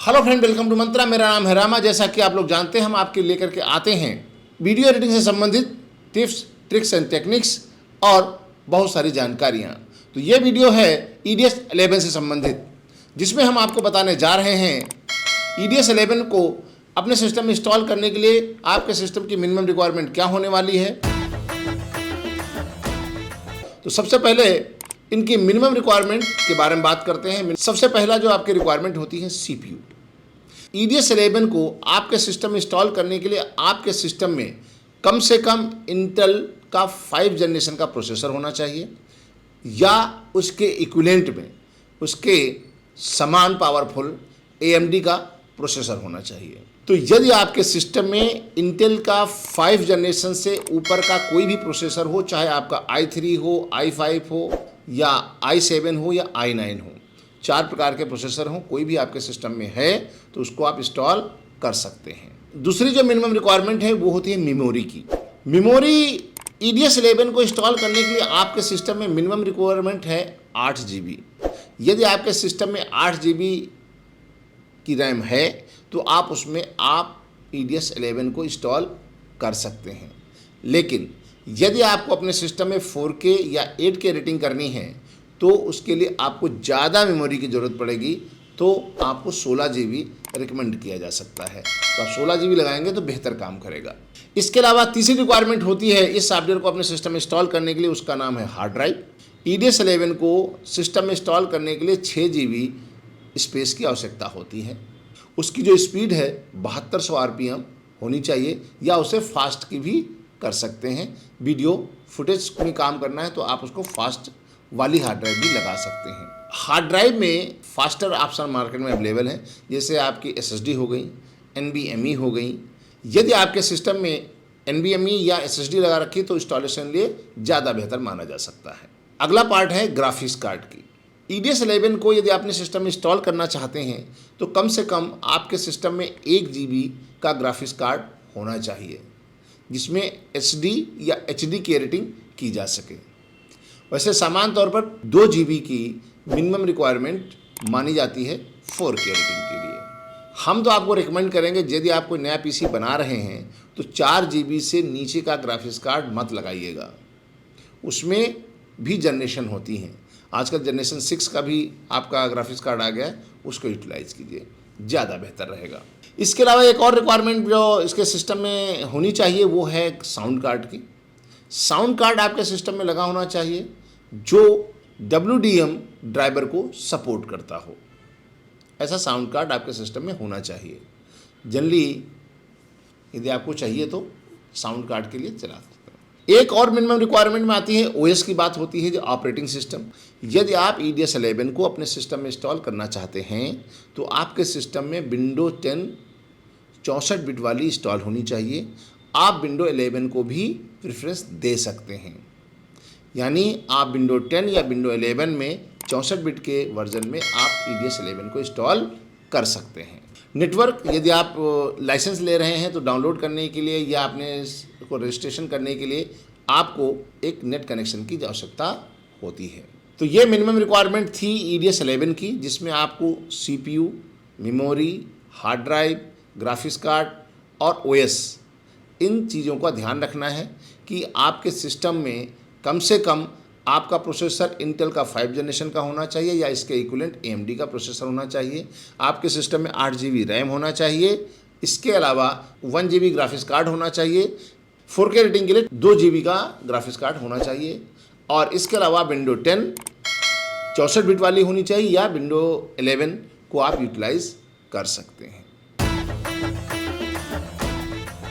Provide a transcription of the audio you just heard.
Hello friend, welcome to मंत्रा। मेरा नाम है रामा। जैसा कि आप लोग जानते हैं, हम आपके लेकर के आते हैं वीडियो एडिटिंग से संबंधित टिप्स, ट्रिक्स एंड टेक्निक्स और बहुत सारी जानकारियाँ। तो ये वीडियो है EDS 11 से संबंधित, जिसमें हम आपको बताने जा रहे हैं EDS 11 को अपने सिस्टम में इंस्टॉल करने के लिए आपके सिस्टम की मिनिमम रिक्वायरमेंट क्या होने वाली है। तो सबसे पहले इनकी मिनिमम रिक्वायरमेंट के बारे में बात करते हैं। सबसे पहला जो आपकी रिक्वायरमेंट होती है CPU। EDS 11 को आपके सिस्टम में इंस्टॉल करने के लिए आपके सिस्टम में कम से कम इंटेल का 5 जनरेशन का प्रोसेसर होना चाहिए या उसके इक्विवेलेंट में उसके समान पावरफुल AMD का प्रोसेसर होना चाहिए। तो यदि आपके सिस्टम में इंटेल का 5 जनरेशन से ऊपर का कोई भी प्रोसेसर हो, चाहे आपका i3 हो, i5 हो या i7 हो या i9 हो, 4 प्रकार के प्रोसेसर हों, कोई भी आपके सिस्टम में है तो उसको आप इंस्टॉल कर सकते हैं। दूसरी जो मिनिमम रिक्वायरमेंट है वो होती है मेमोरी की। मेमोरी EDS 11 को इंस्टॉल करने के लिए आपके सिस्टम में मिनिमम रिक्वायरमेंट है 8 GB। यदि आपके सिस्टम में 8 GB की रैम है तो आप उसमें EDS 11 को इंस्टॉल कर सकते हैं। लेकिन यदि आपको अपने सिस्टम में 4K या 8K रेटिंग करनी है तो उसके लिए आपको ज़्यादा मेमोरी की ज़रूरत पड़ेगी, तो आपको 16 GB रिकमेंड किया जा सकता है। तो आप 16 GB लगाएंगे तो बेहतर काम करेगा। इसके अलावा तीसरी रिक्वायरमेंट होती है इस सॉफ्टवेयर को अपने सिस्टम में इंस्टॉल करने के लिए, उसका नाम है हार्ड ड्राइव। EDS 11 को सिस्टम में इंस्टॉल करने के लिए 6 GB स्पेस की आवश्यकता होती है। उसकी जो स्पीड है 7200 RPM होनी चाहिए या उसे फास्ट की भी कर सकते हैं। वीडियो फुटेज में काम करना है तो आप उसको फास्ट वाली हार्ड ड्राइव भी लगा सकते हैं। हार्ड ड्राइव में फास्टर ऑप्शन मार्केट में अवेलेबल है, जैसे आपकी SSD हो गई, NVMe हो गई। यदि आपके सिस्टम में NVMe या SSD लगा रखी तो इंस्टॉलेशन लिए ज़्यादा बेहतर माना जा सकता है। अगला पार्ट है ग्राफिक्स कार्ड की। EDS 11 को यदि आपने सिस्टम में इंस्टॉल करना चाहते हैं तो कम से कम आपके सिस्टम में 1 GB का ग्राफिक्स कार्ड होना चाहिए, जिसमें HD या HD की रेटिंग की जा सके। वैसे सामान्य तौर पर 2 GB की मिनिमम रिक्वायरमेंट मानी जाती है 4K रेटिंग के लिए। हम तो आपको रिकमेंड करेंगे, यदि आप कोई नया PC बना रहे हैं तो 4 GB से नीचे का ग्राफिक्स कार्ड मत लगाइएगा। उसमें भी जनरेशन होती हैं। आजकल जनरेशन 6 का भी आपका ग्राफिक्स कार्ड आ गया है, उसको यूटिलाइज़ कीजिए, ज़्यादा बेहतर रहेगा। इसके अलावा एक और रिक्वायरमेंट जो इसके सिस्टम में होनी चाहिए वो है साउंड कार्ड की। साउंड कार्ड आपके सिस्टम में लगा होना चाहिए जो WDM ड्राइवर को सपोर्ट करता हो। ऐसा साउंड कार्ड आपके सिस्टम में होना चाहिए। जनरली यदि आपको चाहिए तो साउंड कार्ड के लिए चला सकते हैं। एक और मिनिमम रिक्वायरमेंट में आती है OS की बात होती है, जो ऑपरेटिंग सिस्टम। यदि आप EDS 11 को अपने सिस्टम में इंस्टॉल करना चाहते हैं तो आपके सिस्टम में विंडोज 10 64 बिट वाली इंस्टॉल होनी चाहिए। आप विंडो 11 को भी प्रेफरेंस दे सकते हैं, यानी आप विंडो 10 या विंडो 11 में 64 बिट के वर्जन में आप EDS 11 को इंस्टॉल कर सकते हैं। नेटवर्क, यदि आप लाइसेंस ले रहे हैं तो डाउनलोड करने के लिए या अपने को रजिस्ट्रेशन करने के लिए आपको एक नेट कनेक्शन की आवश्यकता होती है। तो ये मिनिमम रिक्वायरमेंट थी EDS 11 की, जिसमें आपको CPU, memory, hard drive, graphics card और OS, इन चीज़ों का ध्यान रखना है कि आपके सिस्टम में कम से कम आपका प्रोसेसर इंटेल का 5 जनरेशन का होना चाहिए या इसके इक्विवेलेंट AMD का प्रोसेसर होना चाहिए। आपके सिस्टम में 8 GB रैम होना चाहिए। इसके अलावा 1 GB ग्राफिक्स कार्ड होना चाहिए। 4K रेटिंग के लिए 2 GB का ग्राफिक्स कार्ड होना चाहिए। और इसके अलावा विंडो 10 64 बिट वाली होनी चाहिए या विंडो 11 को आप यूटिलाइज़ कर सकते हैं।